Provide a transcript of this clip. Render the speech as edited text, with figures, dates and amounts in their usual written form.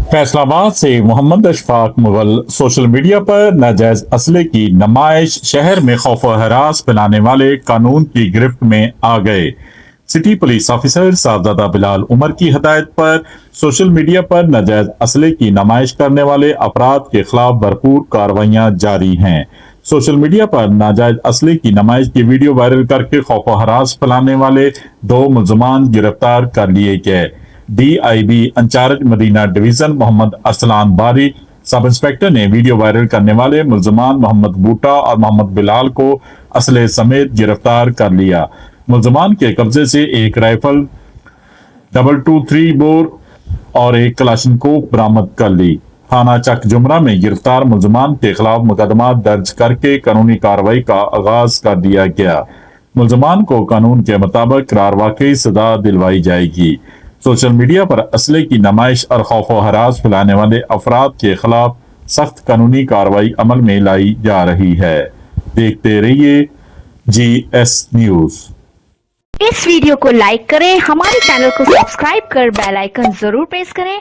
फैसलाबाद से Mohammad Ashfaq Mughal social media पर नाजायज असले की नुमाइश, शहर में खौफ व हरास फैलाने वाले कानून की गिरफ्त में आ गए। City police officer Sahibzada Bilal Umar की हदायत पर सोशल मीडिया पर नाजायज असले की नुमाइश करने वाले अफराद के खिलाफ भरपूर कार्रवाइयां जारी हैं। सोशल मीडिया पर नाजायज असले की नुमाइश की वीडियो वायरल करके खौफ व हरास फैलाने वाले 2 मुलजमान गिरफ्तार कर लिए गए। DIB incharge Madina division Mohammad Arsalan Bari sub inspector ने वीडियो वायरल करने वाले मुलजमान मोहम्मद बूटा और मोहम्मद बिलाल को असले समेत गिरफ्तार कर लिया। मुलजमान के कब्जे से एक राइफल 223 बोर और एक कलाशनकोव बरामद कर ली। थाना चक जुमरा में गिरफ्तार मुलजमान के खिलाफ मुकदमा दर्ज करके कानूनी कार्रवाई का आगाज कर दिया गया। मुलजमान को कानून के मुताबिक करार वाकई सजा दिलवाई जाएगी। सोशल मीडिया पर असले की नुमाइश और खौफ व हरास फैलाने वाले अफराद के खिलाफ सख्त कानूनी कार्रवाई अमल में लाई जा रही है। देखते रहिए GS न्यूज। इस वीडियो को लाइक करें, हमारे चैनल को सब्सक्राइब कर बेल आइकन जरूर प्रेस करें